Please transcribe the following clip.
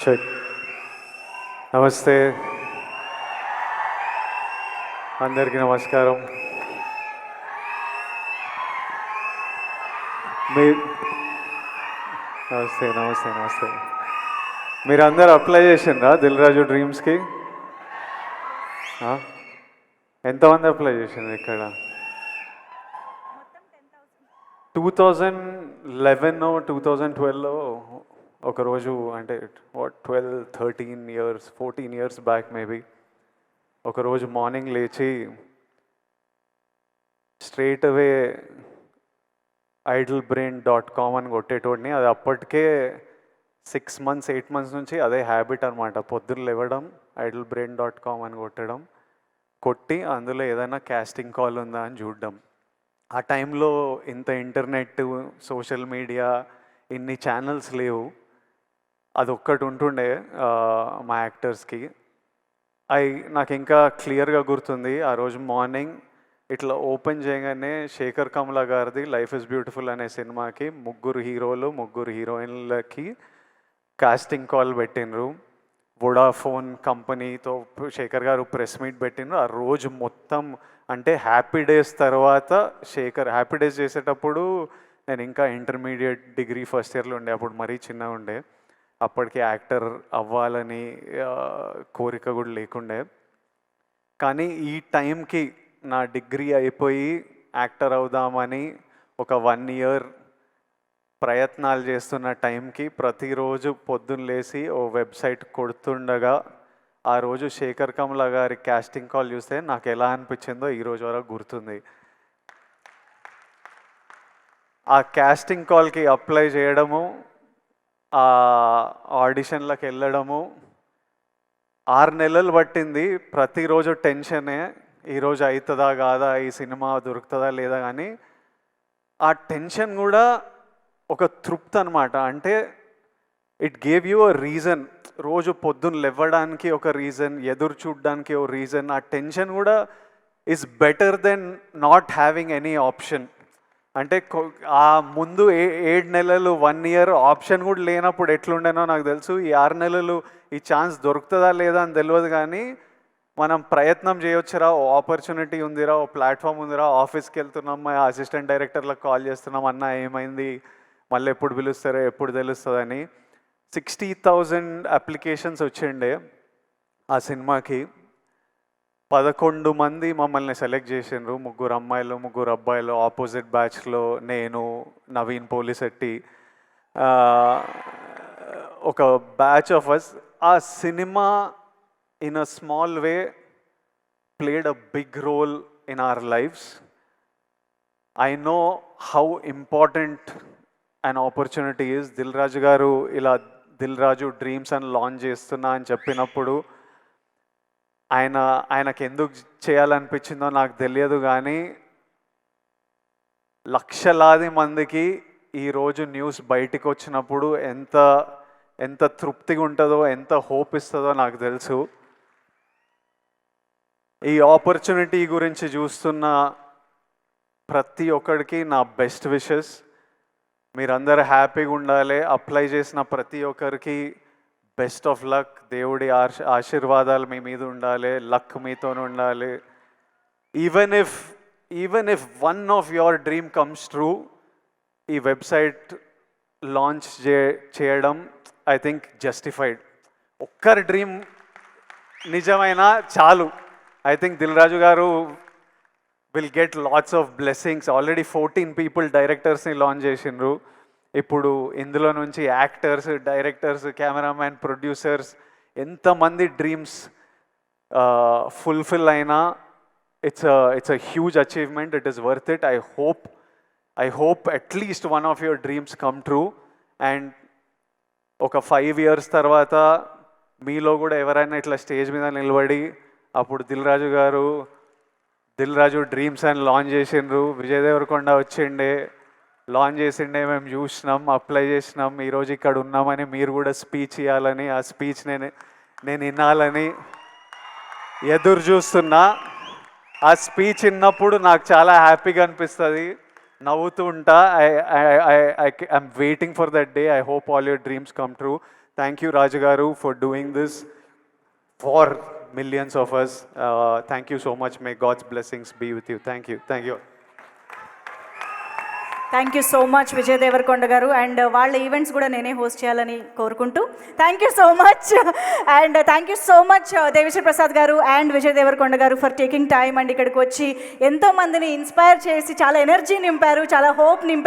Check. నమస్తే, అందరికీ నమస్కారం. మీ నమస్తే నమస్తే నమస్తే. మీరందరూ అప్లై చేసిండ్రా దిల్ రాజు డ్రీమ్స్కి? ఎంతమంది అప్లై చేసిండ్రు ఇక్కడ? 2011 2012లో ఒకరోజు, అంటే 12-13 years 14 years బ్యాక్ మేబీ, ఒకరోజు మార్నింగ్ లేచి స్ట్రైట్ అవే idlebrain.com అని కొట్టేటోడిని. అది అప్పటికే 6 months 8 months నుంచి అదే హ్యాబిట్ అనమాట. పొద్దున్న లేవడం, idlebrain.com అని కొట్టి అందులో ఏదైనా కాస్టింగ్ కాల్ ఉందా అని చూడడం. ఆ టైంలో ఇంత ఇంటర్నెట్, సోషల్ మీడియా, ఇన్ని ఛానల్స్ లేవు. అది ఒక్కటి ఉంటుండే మా యాక్టర్స్కి. నాకు ఇంకా క్లియర్గా గుర్తుంది. ఆ రోజు మార్నింగ్ ఇట్లా ఓపెన్ చేయగానే శేఖర్ కమల గారిది లైఫ్ ఇస్ బ్యూటిఫుల్ అనే సినిమాకి 3 హీరోలు 3 హీరోయిన్లకి కాస్టింగ్ కాల్ పెట్టినరు. వొడాఫోన్ కంపెనీతో శేఖర్ గారు ప్రెస్ మీట్ పెట్టినరు. ఆ రోజు మొత్తం, అంటే హ్యాపీ డేస్ తర్వాత శేఖర్ హ్యాపీ డేస్ చేసేటప్పుడు నేను ఇంకా ఇంటర్మీడియట్ డిగ్రీ ఫస్ట్ ఇయర్లో ఉండే. అప్పుడు మరీ చిన్నగా ఉండే. అప్పటికి యాక్టర్ అవ్వాలని కోరిక కూడా లేకుండే. కానీ ఈ టైంకి నా డిగ్రీ అయిపోయి యాక్టర్ అవుదామని ఒక 1 year ప్రయత్నాలు చేస్తున్న టైంకి ప్రతిరోజు పొద్దున్న లేచి ఓ వెబ్సైట్ కొడుతుండగా ఆ రోజు శేఖర్ కమల గారి కాస్టింగ్ కాల్ చూస్తే నాకు ఎలా అనిపించిందో ఈరోజు వరకు గుర్తుంది. ఆ కాస్టింగ్ కాల్కి అప్లై చేయడము, ఆ ఆడిషన్లకు వెళ్ళడము 6 నెలలు పట్టింది. ప్రతిరోజు టెన్షనే, ఈరోజు అవుతుందా కాదా, ఈ సినిమా దొరుకుతుందా లేదా. కానీ ఆ టెన్షన్ కూడా ఒక తృప్తి అనమాట. అంటే it gave you a reason. రోజు పొద్దున్న లేవడానికి ఒక రీజన్, ఎదురు చూడడానికి ఒక రీజన్. ఆ టెన్షన్ కూడా is better than not having any option. అంటే ఆ ముందు 7 నెలలు 1 year ఆప్షన్ కూడా లేనప్పుడు ఎట్లుండేనో నాకు తెలుసు. ఈ 6 నెలలు ఈ ఛాన్స్ దొరుకుతుందా లేదా అని తెలియదు, కానీ మనం ప్రయత్నం చేయొచ్చురా, ఓ ఆపర్చునిటీ ఉందిరా, ఓ ప్లాట్ఫామ్ ఉందిరా, ఆఫీస్కి వెళ్తున్నాం, మా అసిస్టెంట్ డైరెక్టర్లకు కాల్ చేస్తున్నాం, అన్న ఏమైంది, మళ్ళీ ఎప్పుడు పిలుస్తారో ఎప్పుడు తెలుస్తుందని. 60,000 అప్లికేషన్స్ వచ్చిండే ఆ సినిమాకి. 11 మంది మమ్మల్ని సెలెక్ట్ చేసిండ్రు. 3 అమ్మాయిలు 3 అబ్బాయిలు. ఆపోజిట్ బ్యాచ్లో నేను, నవీన్ పోలిశెట్టి, ఒక బ్యాచ్ ఆఫ్ అస్. ఆ cinema in a small way played a big role in our lives. I know how important an opportunity is. Dil Raju గారు ఇలా దిల్ రాజు డ్రీమ్స్ అని లాంచ్ చేస్తున్నా అని చెప్పినప్పుడు ఆయనకు ఎందుకు చేయాలనిపించిందో నాకు తెలియదు, కానీ లక్షలాది మందికి ఈరోజు న్యూస్ బయటికి వచ్చినప్పుడు ఎంత తృప్తిగా ఉంటుందో, ఎంత హోప్ ఇస్తుందో నాకు తెలుసు. ఈ ఆపర్చునిటీ గురించి చూస్తున్న ప్రతి ఒక్కడికి నా బెస్ట్ విషెస్. మీరందరూ హ్యాపీగా ఉండాలి. అప్లై చేసిన ప్రతి ఒక్కరికి బెస్ట్ ఆఫ్ లక్. దేవుడి ఆశీర్వాదాలు మీ మీద ఉండాలి, లక్ మీతో ఉండాలి. Even if one of your dream comes true, ఈ వెబ్సైట్ లాంచ్ చేయడం ఐ థింక్ జస్టిఫైడ్. ఒక్కరి డ్రీమ్ నిజమైనా చాలు. I think Dil Raju garu will get lots of blessings. Already 14 people directors ni launch చేసిండ్రు. ఇప్పుడు ఇందులో నుంచి యాక్టర్స్, డైరెక్టర్స్, కెమెరామ్యాన్, ప్రొడ్యూసర్స్ ఎంతమంది డ్రీమ్స్ ఫుల్ఫిల్ అయినా it's a huge achievement. It is worth it. I hope at least one of your dreams come true. And ఒక 5 years తర్వాత మీలో కూడా ఎవరైనా ఇట్లా స్టేజ్ మీద నిలబడి అప్పుడు దిల్ రాజు డ్రీమ్స్ అని లాంచ్ చేసిండ్రు, విజయ్ దేవరకొండ వచ్చిండే, లాంచ్ చేసిండే, మేము చూసినాం, అప్లై చేసినాం, ఈరోజు ఇక్కడ ఉన్నామని మీరు కూడా స్పీచ్ ఇవ్వాలని, ఆ స్పీచ్ నేను వినాలని ఎదురు చూస్తున్నా. ఆ స్పీచ్ విన్నప్పుడు నాకు చాలా హ్యాపీగా అనిపిస్తుంది. నవ్వుతూ ఉంటా. I'm waiting for that day. I hope all your dreams come true. Thank you Raju గారు for doing this for millions of us. Thank you so much. May God's blessings be with you. Thank you. Thank you. Thank you so much Vijay Deverakonda గారు. And వాళ్ళ events కూడా నేనే host చేయాలని కోరుకుంటూ thank you so much. And thank you so much Devi Sri Prasad గారు and Vijay Deverakonda గారు for taking time and ఇక్కడికి వచ్చి ఎంతోమందిని ఇన్స్పైర్ చేసి చాలా ఎనర్జీ నింపారు, చాలా హోప్ నింపారు.